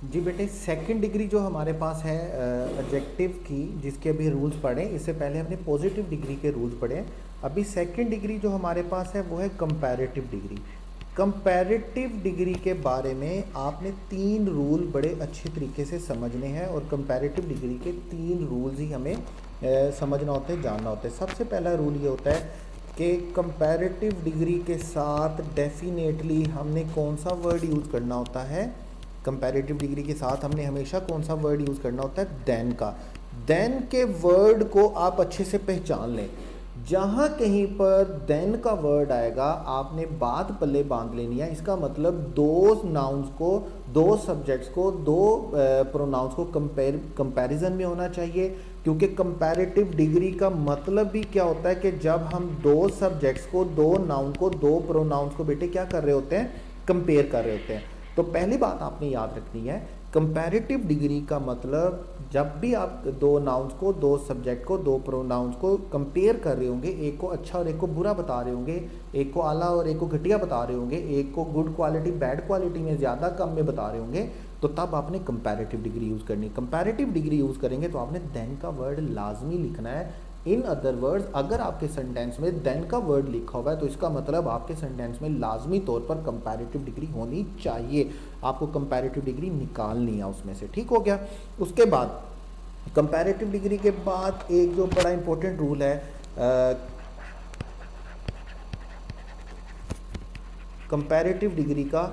जी बेटे, second degree जो हमारे पास है एडजेक्टिव की, जिसके अभी रूल्स पढ़े, इससे पहले हमने पॉजिटिव डिग्री के रूल्स पढ़े हैं। अभी सेकंड डिग्री जो हमारे पास है वो है कंपैरेटिव डिग्री। कंपैरेटिव डिग्री के बारे में आपने 3 रूल बड़े अच्छे तरीके से समझने हैं, और कंपैरेटिव डिग्री के 3 रूल्स ही हमें समझना होते हैं, जानना होता है। सबसे पहला रूल ये होता है कि कंपैरेटिव डिग्री के साथ डेफिनेटली हमने कौन सा वर्ड यूज़ करना होता है। कंपैरेटिव डिग्री के साथ हमने हमेशा कौन सा वर्ड यूज़ करना होता है, देन का। देन के वर्ड को आप अच्छे से पहचान लें। जहाँ कहीं पर देन का वर्ड आएगा आपने बात पल्ले बांध लेनी है। इसका मतलब दो नाउन्स को, दो सब्जेक्ट्स को, दो प्रोनाउंस को कंपैरिजन में होना चाहिए। क्योंकि कंपैरेटिव डिग्री का मतलब भी क्या होता है कि जब हम दो सब्जेक्ट्स को, दो नाउन को, दो प्रोनाउंस को बेटे क्या कर रहे होते हैं, कंपेयर कर रहे होते हैं। तो पहली बात आपने याद रखनी है, कंपैरेटिव डिग्री का मतलब जब भी आप दो नाउन्स को, दो सब्जेक्ट को, दो प्रोनाउंस को कंपेयर कर रहे होंगे, एक को अच्छा और एक को बुरा बता रहे होंगे, एक को आला और एक को घटिया बता रहे होंगे, एक को गुड क्वालिटी बैड क्वालिटी में, ज़्यादा कम में बता रहे होंगे, तो तब आपने कंपैरेटिव डिग्री यूज़ करनी है। कंपैरेटिव डिग्री यूज़ करेंगे तो आपने देन का वर्ड लाजमी लिखना है। इन अदर वर्ड्स, अगर आपके सेंटेंस में देन का वर्ड लिखा हुआ है तो इसका मतलब आपके सेंटेंस में लाजमी तौर पर कंपैरेटिव डिग्री होनी चाहिए। आपको कंपैरेटिव डिग्री निकालनी है उसमें से, ठीक हो गया। उसके बाद कंपैरेटिव डिग्री के बाद एक जो बड़ा इंपॉर्टेंट रूल है, कंपैरेटिव डिग्री का,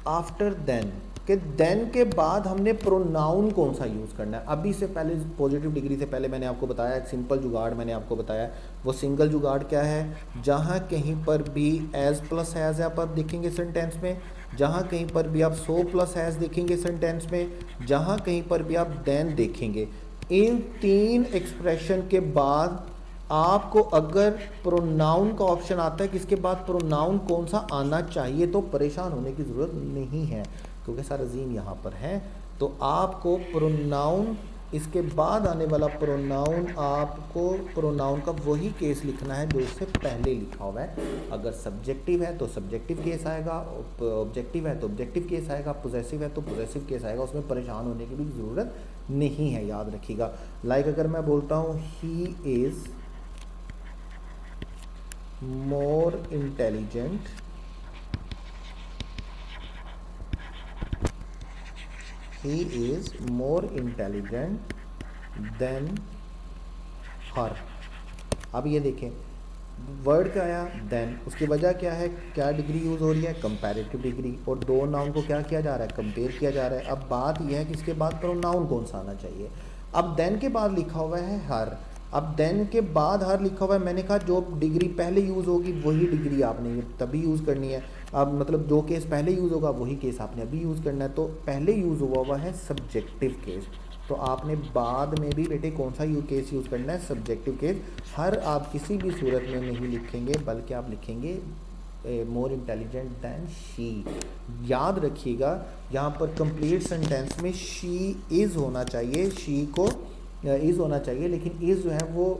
आफ्टर देन, कि देन के बाद हमने प्रोनाउन कौन सा यूज़ करना है। अभी से पहले पॉजिटिव डिग्री से पहले मैंने आपको बताया एक सिंपल जुगाड़, मैंने आपको बताया वो सिंगल जुगाड़ क्या है, जहाँ कहीं पर भी एज प्लस हैज़ आप देखेंगे सेंटेंस में, जहाँ कहीं पर भी आप सो प्लस हैज़ देखेंगे सेंटेंस में, जहाँ कहीं पर भी आप देन देखेंगे, इन 3 एक्सप्रेशन के बाद आपको अगर प्रोनाउन का ऑप्शन आता है कि इसके बाद प्रोनाउन कौन सा आना चाहिए, तो परेशान होने की ज़रूरत नहीं है, क्योंकि सारा जीन यहाँ पर है। तो आपको प्रोनाउन, इसके बाद आने वाला प्रोनाउन, आपको प्रोनाउन का वही केस लिखना है जो इससे पहले लिखा हुआ है। अगर सब्जेक्टिव है तो सब्जेक्टिव केस आएगा, ऑब्जेक्टिव है तो ऑब्जेक्टिव केस आएगा, पोजेसिव है तो पोजेसिव केस आएगा। उसमें परेशान होने की भी ज़रूरत नहीं है, याद रखिएगा। लाइक अगर मैं बोलता हूँ he is more intelligent he is more intelligent than her। अब ये देखें वर्ड क्या आया, देन, उसकी वजह क्या है, क्या डिग्री यूज़ हो रही है, कंपैरेटिव डिग्री, और दो नाउन को क्या किया जा रहा है, कंपेयर किया जा रहा है। अब बात यह है कि इसके बाद प्रोनाउन कौन सा आना चाहिए। अब देन के बाद लिखा हुआ है हर, अब देन के बाद हर लिखा हुआ है, मैंने कहा जो डिग्री पहले यूज़ होगी वही डिग्री आपने तभी यूज़ करनी है। अब मतलब जो केस पहले यूज़ होगा वही केस आपने अभी यूज़ करना है। तो पहले यूज़ हुआ है सब्जेक्टिव केस, तो आपने बाद में भी बेटे कौन सा केस यूज़ करना है, सब्जेक्टिव केस। हर आप किसी भी सूरत में नहीं लिखेंगे, बल्कि आप लिखेंगे मोर इंटेलिजेंट दैन शी। याद रखिएगा यहाँ पर कंप्लीट सेंटेंस में शी इज़ होना चाहिए, शी को इज़ होना चाहिए, लेकिन इज़ जो है वो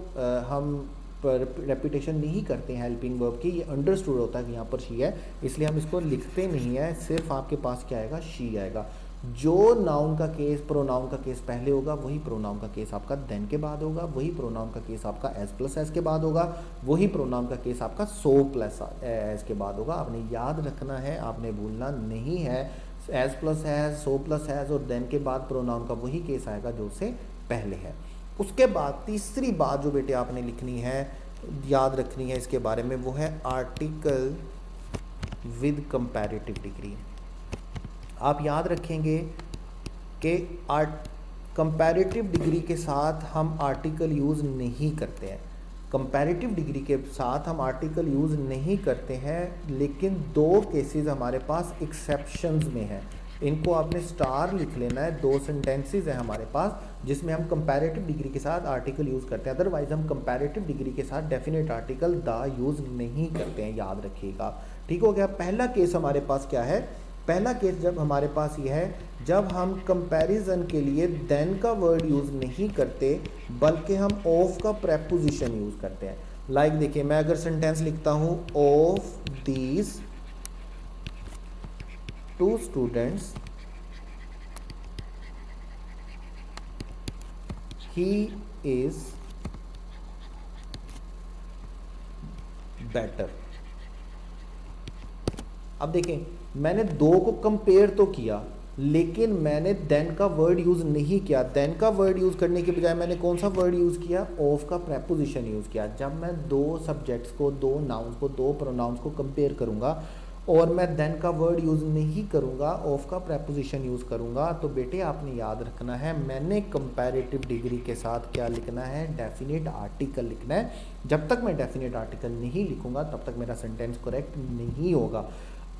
हम पर रेपिटेशन नहीं करते हैं हेल्पिंग वर्ब की, ये अंडरस्टूड होता है कि यहाँ पर शी है, इसलिए हम इसको लिखते नहीं है। सिर्फ आपके पास क्या आएगा, शी आएगा। जो नाउन का केस, प्रोनाउन का केस पहले होगा वही प्रोनाउन का केस आपका देन के बाद होगा, वही प्रोनाउन का केस आपका एज प्लस एज के बाद होगा, वही प्रोनाउन का केस आपका सो प्लस एज के बाद होगा। आपने याद रखना है, आपने भूलना नहीं है। As plus as, so plus as और देन के बाद प्रोनाउन का वही केस आएगा जो से पहले है। उसके बाद तीसरी बात जो बेटे आपने लिखनी है, याद रखनी है इसके बारे में, वो है आर्टिकल विद कंपैरेटिव डिग्री। आप याद रखेंगे कि कंपैरेटिव डिग्री के साथ हम आर्टिकल यूज़ नहीं करते हैं। कंपैरेटिव डिग्री के साथ हम आर्टिकल यूज़ नहीं करते हैं, लेकिन 2 केसेस हमारे पास एक्सेप्शंस में हैं। इनको आपने स्टार लिख लेना है। 2 सेंटेंसेस हैं हमारे पास जिसमें हम कंपैरेटिव डिग्री के साथ आर्टिकल यूज़ करते हैं, अदरवाइज हम कंपैरेटिव डिग्री के साथ डेफिनेट आर्टिकल द यूज़ नहीं करते हैं, याद रखिएगा। ठीक हो गया। पहला केस हमारे पास क्या है, पहला केस जब हमारे पास ये है जब हम कंपैरिजन के लिए देन का वर्ड यूज़ नहीं करते, बल्कि हम ऑफ का प्रेपोजिशन यूज़ करते हैं। लाइक देखिए, मैं अगर सेंटेंस लिखता हूँ of these 2 students he is better. अब देखें, मैंने दो को कंपेयर तो किया, लेकिन मैंने देन का वर्ड यूज़ नहीं किया। देन का वर्ड यूज़ करने के बजाय मैंने कौन सा वर्ड यूज़ किया? ऑफ का प्रेपोजिशन यूज़ किया। जब मैं दो सब्जेक्ट्स को, दो नाउन्स को, दो प्रोनाउंस को कंपेयर करूँगा और मैं देन का वर्ड यूज़ नहीं करूँगा, ऑफ का प्रेपोजिशन यूज़ करूँगा, तो बेटे आपने याद रखना है मैंने कंपैरेटिव डिग्री के साथ क्या लिखना है? डेफिनेट आर्टिकल लिखना है। जब तक मैं डेफिनेट आर्टिकल नहीं लिखूँगा तब तक मेरा सेंटेंस करेक्ट नहीं होगा।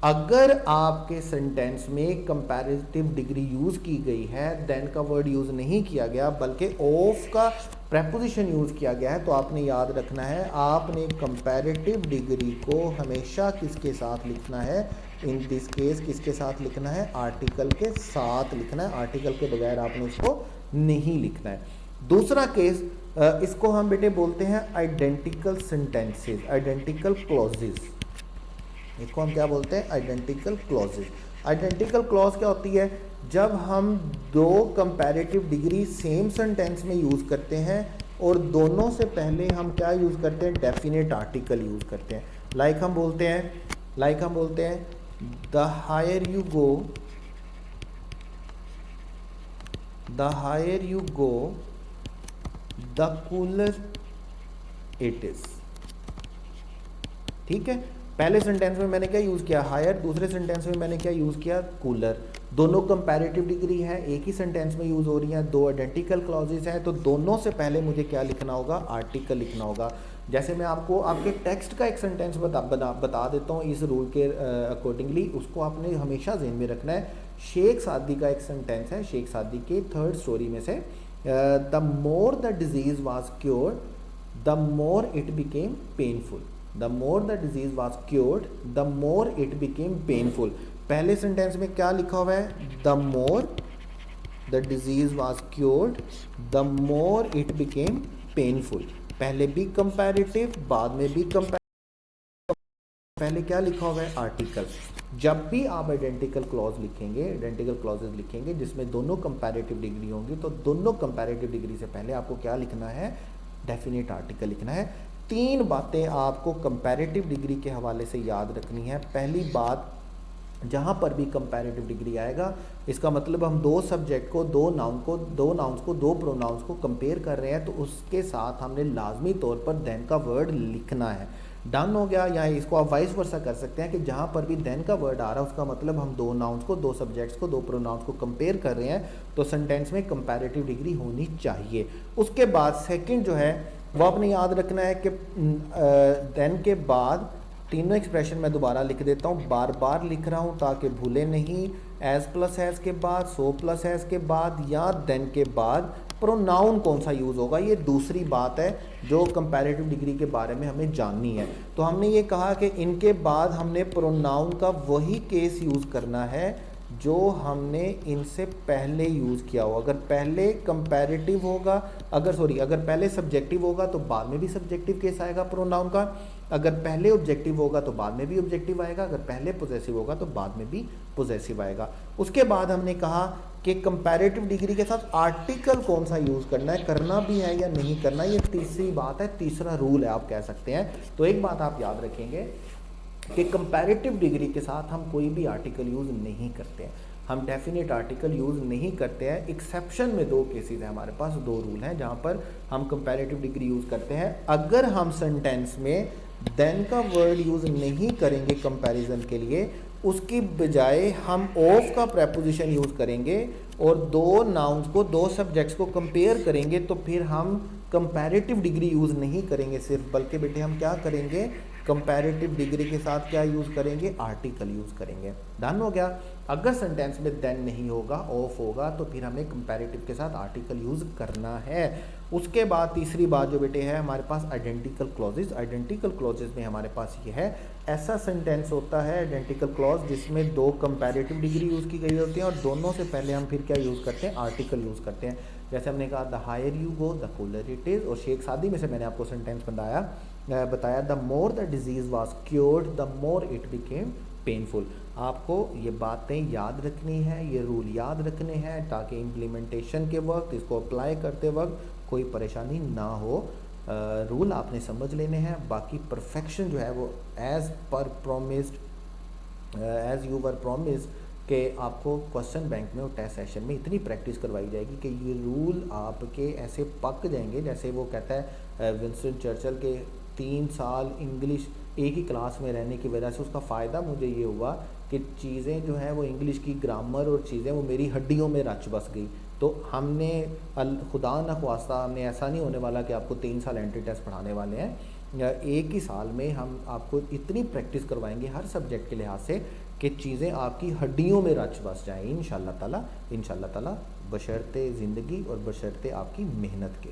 अगर आपके सेंटेंस में कंपैरेटिव डिग्री यूज़ की गई है, देन का वर्ड यूज़ नहीं किया गया बल्कि ऑफ का प्रेपोजिशन यूज़ किया गया है, तो आपने याद रखना है आपने कंपैरेटिव डिग्री को हमेशा किसके साथ लिखना है? इन दिस केस किसके साथ लिखना है? आर्टिकल के साथ लिखना है। आर्टिकल के बगैर आपने इसको नहीं लिखना है। दूसरा केस, इसको हम बेटे बोलते हैं आइडेंटिकल सेंटेंसेस, आइडेंटिकल क्लॉजेस। इसको हम क्या बोलते हैं? Identical clauses. आइडेंटिकल क्लॉज क्या होती है? जब हम दो कंपैरेटिव डिग्री सेम सेंटेंस में यूज़ करते हैं और दोनों से पहले हम क्या यूज़ करते हैं? डेफिनेट आर्टिकल यूज़ करते हैं। लाइक हम बोलते हैं the higher you go the cooler it is. ठीक है, पहले सेंटेंस में मैंने क्या यूज़ किया? हायर। दूसरे सेंटेंस में मैंने क्या यूज़ किया? कूलर। दोनों कंपैरेटिव डिग्री है, एक ही सेंटेंस में यूज़ हो रही हैं, दो आइडेंटिकल क्लॉजेस हैं, तो दोनों से पहले मुझे क्या लिखना होगा? आर्टिकल लिखना होगा। जैसे मैं आपको आपके टेक्स्ट का एक सेंटेंस बता देता हूँ इस रूल के अकॉर्डिंगली, उसको आपने हमेशा ज़हन में रखना है। शेख सादी का एक सेंटेंस है, शेख सादी के थर्ड स्टोरी में से, the more the disease was cured the more it became painful. The more the disease was cured, the more it became painful। पहले सेंटेंस में क्या लिखा हुआ है? The more the disease was cured, the more it became painful। पहले भी comparative, बाद में भी कंपैरेटिव, पहले क्या लिखा हुआ है? आर्टिकल। जब भी आप आइडेंटिकल क्लॉज लिखेंगे, आइडेंटिकल क्लॉजेज लिखेंगे जिसमें दोनों कंपैरेटिव डिग्री होंगी, तो दोनों कंपैरेटिव डिग्री से पहले आपको क्या लिखना है? डेफिनेट आर्टिकल लिखना है। तीन बातें आपको कंपैरेटिव डिग्री के हवाले से याद रखनी है। पहली बात, जहाँ पर भी कंपैरेटिव डिग्री आएगा, इसका मतलब हम दो सब्जेक्ट को, दो नाउंस को, दो प्रोनाउंस को कंपेयर कर रहे हैं, तो उसके साथ हमने लाजमी तौर पर देन का वर्ड लिखना है। डन हो गया? या इसको आप वाइस वर्सा कर सकते हैं कि जहाँ पर भी देन का वर्ड आ रहा है उसका मतलब हम दो नाउंस को, दो सब्जेक्ट्स को, दो प्रोनाउंस को कंपेयर कर रहे हैं, तो सेंटेंस में कंपैरेटिव डिग्री होनी चाहिए। उसके बाद सेकंड जो है वो आपने याद रखना है कि देन के बाद तीनों एक्सप्रेशन मैं दोबारा लिख देता हूँ, बार बार लिख रहा हूँ ताकि भूले नहीं। एज प्लस एज के बाद, सो प्लस एज के बाद या देन के बाद प्रोनाउन कौन सा यूज़ होगा, ये दूसरी बात है जो कंपैरेटिव डिग्री के बारे में हमें जाननी है। तो हमने ये कहा कि इनके बाद हमने प्रोनाउन का वही केस यूज़ करना है जो हमने इनसे पहले यूज़ किया हो। अगर पहले कंपैरेटिव होगा, अगर पहले सब्जेक्टिव होगा तो बाद में भी सब्जेक्टिव केस आएगा प्रोनाउन का। अगर पहले ऑब्जेक्टिव होगा तो बाद में भी ऑब्जेक्टिव आएगा। अगर पहले पोजेसिव होगा तो बाद में भी पोजेसिव आएगा। उसके बाद हमने कहा कि कंपैरेटिव डिग्री के साथ आर्टिकल कौन सा यूज़ करना है, करना भी है या नहीं करना, ये तीसरी बात है, तीसरा रूल है आप कह सकते हैं। तो एक बात आप याद रखेंगे कि कंपैरेटिव डिग्री के साथ हम कोई भी आर्टिकल यूज़ नहीं करते हैं, हम डेफिनेट आर्टिकल यूज़ नहीं करते हैं। एक्सेप्शन में दो केसेस हैं हमारे पास, दो रूल हैं जहाँ पर हम कंपैरेटिव डिग्री यूज़ करते हैं। अगर हम सेंटेंस में देन का वर्ड यूज़ नहीं करेंगे कंपैरिजन के लिए, उसकी बजाय हम ऑफ का प्रेपोजिशन यूज़ करेंगे और दो नाउन्स को, दो सब्जेक्ट्स को कंपेयर करेंगे, तो फिर हम कंपैरेटिव डिग्री यूज़ नहीं करेंगे सिर्फ, बल्कि बेटे हम क्या करेंगे? कंपैरेटिव डिग्री के साथ क्या यूज़ करेंगे? आर्टिकल यूज़ करेंगे। डन हो गया? अगर सेंटेंस में देन नहीं होगा, ऑफ होगा, तो फिर हमें कंपैरेटिव के साथ आर्टिकल यूज़ करना है। उसके बाद तीसरी बात जो बेटे है हमारे पास आइडेंटिकल क्लॉजेज। आइडेंटिकल क्लॉजेज में हमारे पास ये है, ऐसा सेंटेंस होता है आइडेंटिकल क्लॉज जिसमें दो कंपैरेटिव डिग्री यूज़ की गई होती है और दोनों से पहले हम फिर क्या यूज़ करते हैं? आर्टिकल यूज़ करते हैं। जैसे हमने कहा the higher you go the cooler it is, और शेख सादी में से मैंने आपको सेंटेंस बताया the more the disease was cured the more it became painful. आपको ये बातें याद रखनी है, ये रूल याद रखने हैं ताकि इम्प्लीमेंटेशन के वक्त, इसको अप्लाई करते वक्त कोई परेशानी ना हो। रूल आपने समझ लेने हैं, बाकी परफेक्शन जो है वो as per promised, as you were promise कि आपको क्वेश्चन बैंक में और टेस्ट सेशन में इतनी प्रैक्टिस करवाई जाएगी कि ये रूल आपके ऐसे पक जाएंगे। जैसे वो कहता है विंस्टन चर्चिल के 3 साल इंग्लिश एक ही क्लास में रहने की वजह से उसका फ़ायदा मुझे ये हुआ कि चीज़ें जो हैं वो इंग्लिश की ग्रामर और चीज़ें वो मेरी हड्डियों में रच बस गई। तो हमने खुदा न ख्वास्ता हमने ऐसा नहीं होने वाला कि आपको 3 साल एंट्री टेस्ट पढ़ाने वाले हैं, एक ही साल में हम आपको इतनी प्रैक्टिस करवाएंगे हर सब्जेक्ट के लिहाज से कि चीज़ें आपकी हड्डियों में रच बस जाएँ इंशाल्लाह ताला बशर्ते ज़िंदगी और बशर्ते आपकी मेहनत के।